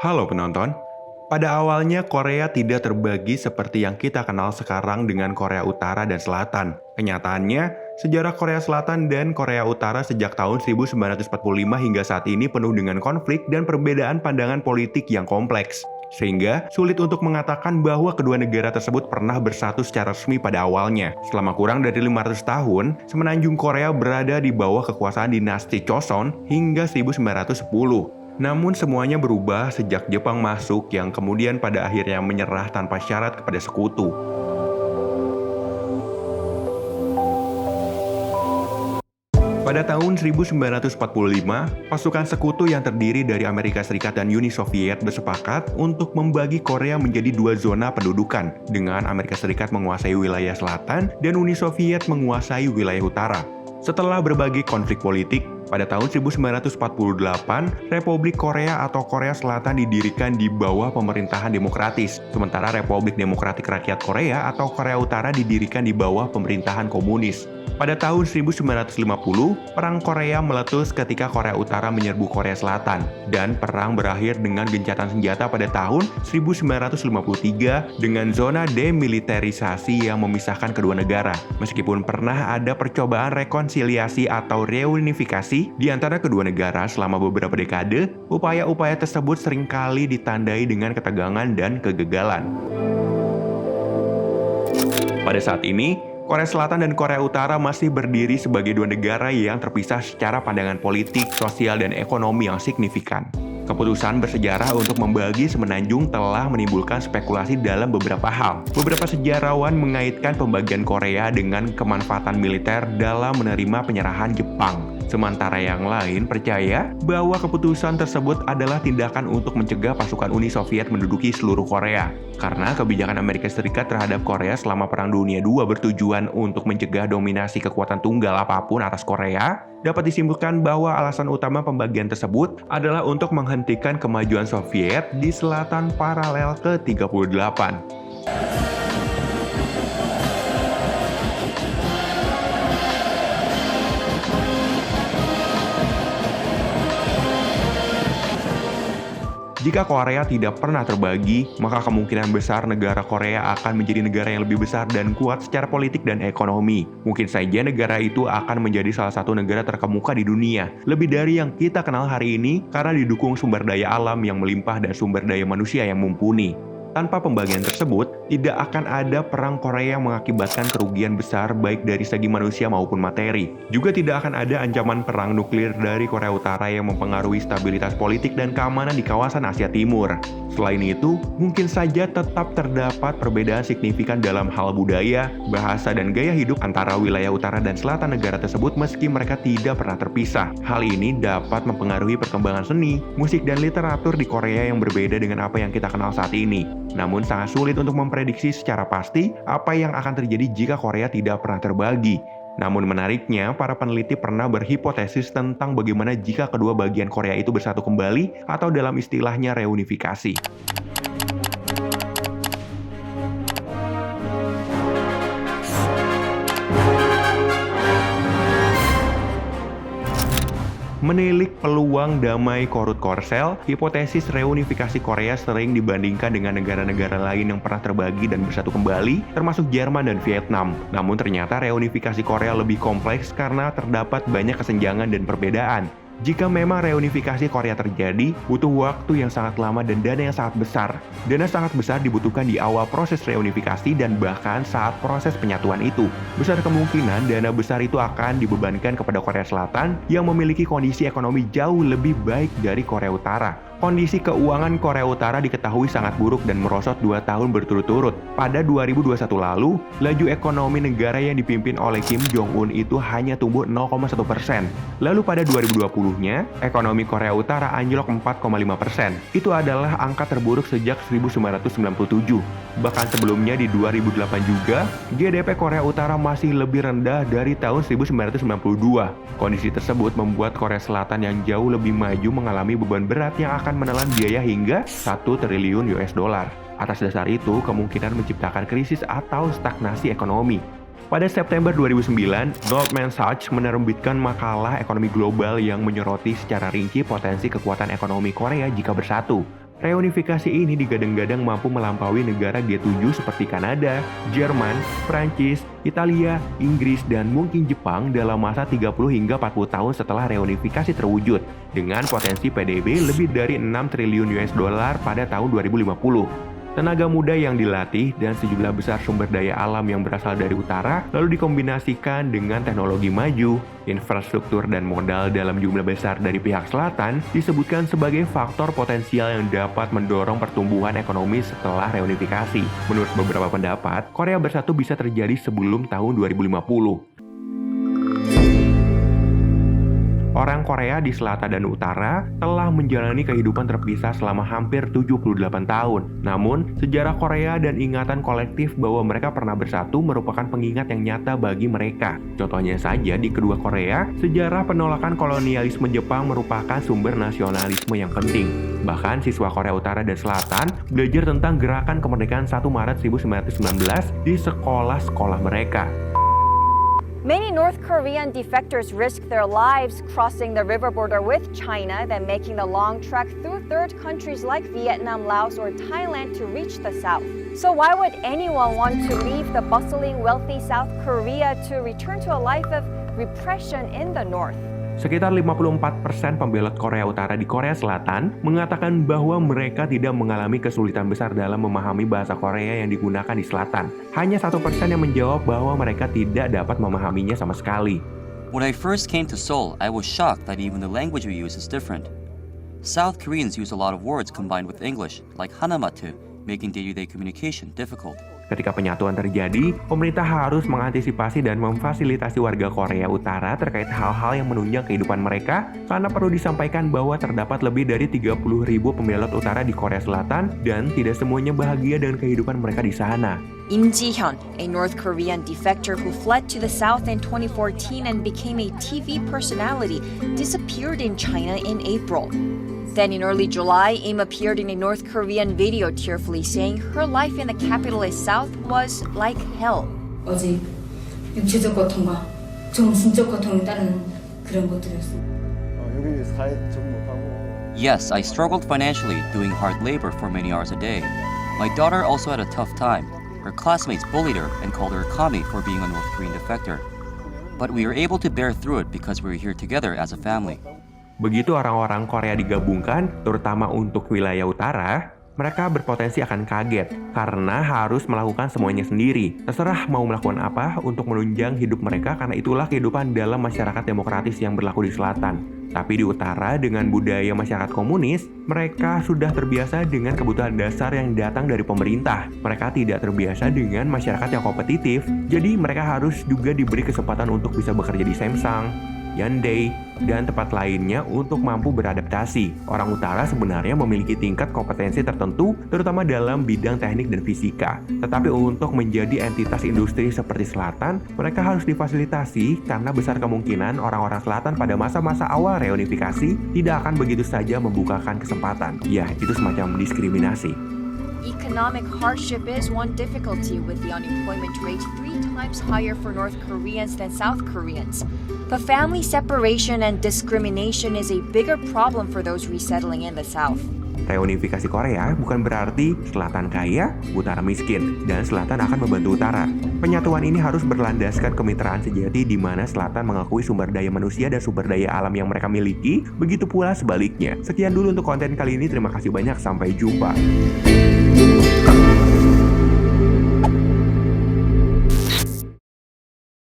Halo penonton, pada awalnya Korea tidak terbagi seperti yang kita kenal sekarang dengan Korea Utara dan Selatan. Kenyataannya, sejarah Korea Selatan dan Korea Utara sejak tahun 1945 hingga saat ini penuh dengan konflik dan perbedaan pandangan politik yang kompleks. Sehingga sulit untuk mengatakan bahwa kedua negara tersebut pernah bersatu secara resmi pada awalnya. Selama kurang dari 500 tahun, semenanjung Korea berada di bawah kekuasaan dinasti Joseon hingga 1910. Namun semuanya berubah sejak Jepang masuk yang kemudian pada akhirnya menyerah tanpa syarat kepada sekutu. Pada tahun 1945, pasukan sekutu yang terdiri dari Amerika Serikat dan Uni Soviet bersepakat untuk membagi Korea menjadi dua zona pendudukan, dengan Amerika Serikat menguasai wilayah selatan dan Uni Soviet menguasai wilayah utara. Setelah berbagai konflik politik, pada tahun 1948, Republik Korea atau Korea Selatan didirikan di bawah pemerintahan demokratis, sementara Republik Demokratik Rakyat Korea atau Korea Utara didirikan di bawah pemerintahan komunis. Pada tahun 1950, Perang Korea meletus ketika Korea Utara menyerbu Korea Selatan, dan perang berakhir dengan gencatan senjata pada tahun 1953 dengan zona demilitarisasi yang memisahkan kedua negara. Meskipun pernah ada percobaan rekonsiliasi atau reunifikasi di antara kedua negara selama beberapa dekade, upaya-upaya tersebut seringkali ditandai dengan ketegangan dan kegagalan. Pada saat ini, Korea Selatan dan Korea Utara masih berdiri sebagai dua negara yang terpisah secara pandangan politik, sosial, dan ekonomi yang signifikan. Keputusan bersejarah untuk membagi semenanjung telah menimbulkan spekulasi dalam beberapa hal. Beberapa sejarawan mengaitkan pembagian Korea dengan kemanfaatan militer dalam menerima penyerahan Jepang. Sementara yang lain percaya bahwa keputusan tersebut adalah tindakan untuk mencegah pasukan Uni Soviet menduduki seluruh Korea. Karena kebijakan Amerika Serikat terhadap Korea selama Perang Dunia II bertujuan untuk mencegah dominasi kekuatan tunggal apapun atas Korea, dapat disimpulkan bahwa alasan utama pembagian tersebut adalah untuk menghentikan kemajuan Soviet di selatan paralel ke-38. Jika Korea tidak pernah terbagi, maka kemungkinan besar negara Korea akan menjadi negara yang lebih besar dan kuat secara politik dan ekonomi. Mungkin saja negara itu akan menjadi salah satu negara terkemuka di dunia, lebih dari yang kita kenal hari ini karena didukung sumber daya alam yang melimpah dan sumber daya manusia yang mumpuni. Tanpa pembagian tersebut, tidak akan ada perang Korea yang mengakibatkan kerugian besar baik dari segi manusia maupun materi. Juga tidak akan ada ancaman perang nuklir dari Korea Utara yang mempengaruhi stabilitas politik dan keamanan di kawasan Asia Timur. Selain itu, mungkin saja tetap terdapat perbedaan signifikan dalam hal budaya, bahasa, dan gaya hidup antara wilayah utara dan selatan negara tersebut meski mereka tidak pernah terpisah. Hal ini dapat mempengaruhi perkembangan seni, musik, dan literatur di Korea yang berbeda dengan apa yang kita kenal saat ini. Namun sangat sulit untuk memprediksi secara pasti apa yang akan terjadi jika Korea tidak pernah terbagi. Namun menariknya, para peneliti pernah berhipotesis tentang bagaimana jika kedua bagian Korea itu bersatu kembali atau dalam istilahnya reunifikasi. Menilik peluang damai Korut Korsel, hipotesis reunifikasi Korea sering dibandingkan dengan negara-negara lain yang pernah terbagi dan bersatu kembali, termasuk Jerman dan Vietnam. Namun ternyata reunifikasi Korea lebih kompleks karena terdapat banyak kesenjangan dan perbedaan. Jika memang reunifikasi Korea terjadi, butuh waktu yang sangat lama dan dana yang sangat besar. Dana sangat besar dibutuhkan di awal proses reunifikasi dan bahkan saat proses penyatuan itu. Besar kemungkinan dana besar itu akan dibebankan kepada Korea Selatan yang memiliki kondisi ekonomi jauh lebih baik dari Korea Utara. Kondisi keuangan Korea Utara diketahui sangat buruk dan merosot 2 tahun berturut-turut. Pada 2021 lalu, laju ekonomi negara yang dipimpin oleh Kim Jong-un itu hanya tumbuh 0,1%. Lalu pada 2020-nya, ekonomi Korea Utara anjlok 4,5%. Itu adalah angka terburuk sejak 1997. Bahkan sebelumnya di 2008 juga, GDP Korea Utara masih lebih rendah dari tahun 1992. Kondisi tersebut membuat Korea Selatan yang jauh lebih maju mengalami beban berat yang akan menelan biaya hingga 1 triliun US dollar. Atas dasar itu, kemungkinan menciptakan krisis atau stagnasi ekonomi. Pada September 2009, Goldman Sachs menerbitkan makalah ekonomi global yang menyoroti secara rinci potensi kekuatan ekonomi Korea jika bersatu. Reunifikasi ini digadang-gadang mampu melampaui negara G7 seperti Kanada, Jerman, Prancis, Italia, Inggris, dan mungkin Jepang dalam masa 30 hingga 40 tahun setelah reunifikasi terwujud, dengan potensi PDB lebih dari 6 triliun US dollar pada tahun 2050. Tenaga muda yang dilatih dan sejumlah besar sumber daya alam yang berasal dari utara lalu dikombinasikan dengan teknologi maju, infrastruktur dan modal dalam jumlah besar dari pihak selatan disebutkan sebagai faktor potensial yang dapat mendorong pertumbuhan ekonomi setelah reunifikasi. Menurut beberapa pendapat, Korea Bersatu bisa terjadi sebelum tahun 2050. Orang Korea di selatan dan utara telah menjalani kehidupan terpisah selama hampir 78 tahun. Namun, sejarah Korea dan ingatan kolektif bahwa mereka pernah bersatu merupakan pengingat yang nyata bagi mereka. Contohnya saja di kedua Korea, sejarah penolakan kolonialisme Jepang merupakan sumber nasionalisme yang penting. Bahkan siswa Korea Utara dan Selatan belajar tentang gerakan kemerdekaan 1 Maret 1919 di sekolah-sekolah mereka. Many North Korean defectors risked their lives crossing the river border with China, then making the long trek through third countries like Vietnam, Laos, or Thailand to reach the south. So why would anyone want to leave the bustling, wealthy South Korea to return to a life of repression in the north? Sekitar 54% pembelot Korea Utara di Korea Selatan mengatakan bahwa mereka tidak mengalami kesulitan besar dalam memahami bahasa Korea yang digunakan di selatan. Hanya 1% yang menjawab bahwa mereka tidak dapat memahaminya sama sekali. When I first came to Seoul, I was shocked that even the language we use is different. South Koreans use a lot of words combined with English, like hanamatu, making day-to-day communication difficult. Ketika penyatuan terjadi, pemerintah harus mengantisipasi dan memfasilitasi warga Korea Utara terkait hal-hal yang menunjang kehidupan mereka, karena perlu disampaikan bahwa terdapat lebih dari 30.000 pembelot utara di Korea Selatan dan tidak semuanya bahagia dengan kehidupan mereka di sana. Im Ji-hyun, a North Korean defector who fled to the south in 2014 and became a TV personality, disappeared in China in April. Then in early July, Im appeared in a North Korean video tearfully saying her life in the capitalist South was like hell. 어제 육체적 고통과 정신적 고통이 따르는 그런 것들이었습니다. 여기 사회 좀 못하고. Yes, I struggled financially, doing hard labor for many hours a day. My daughter also had a tough time. Her classmates bullied her and called her a commie for being a North Korean defector. But we were able to bear through it because we were here together as a family. Begitu orang-orang Korea digabungkan, terutama untuk wilayah utara, mereka berpotensi akan kaget karena harus melakukan semuanya sendiri. Terserah mau melakukan apa untuk menunjang hidup mereka karena itulah kehidupan dalam masyarakat demokratis yang berlaku di selatan. Tapi di utara dengan budaya masyarakat komunis, mereka sudah terbiasa dengan kebutuhan dasar yang datang dari pemerintah. Mereka tidak terbiasa dengan masyarakat yang kompetitif, jadi mereka harus juga diberi kesempatan untuk bisa bekerja di Samsung, Hyundai, dan tempat lainnya untuk mampu beradaptasi. Orang utara sebenarnya memiliki tingkat kompetensi tertentu, terutama dalam bidang teknik dan fisika. Tetapi untuk menjadi entitas industri seperti selatan, mereka harus difasilitasi karena besar kemungkinan orang-orang selatan pada masa-masa awal reunifikasi tidak akan begitu saja membukakan kesempatan. Ya, itu semacam diskriminasi. Economic hardship is one difficulty, with the unemployment rate 3 times higher for North Koreans than South Koreans. But family separation and discrimination is a bigger problem for those resettling in the South. Reunifikasi Korea bukan berarti selatan kaya, utara miskin, dan selatan akan membantu utara. Penyatuan ini harus berlandaskan kemitraan sejati di mana selatan mengakui sumber daya manusia dan sumber daya alam yang mereka miliki, begitu pula sebaliknya. Sekian dulu untuk konten kali ini, terima kasih banyak, sampai jumpa.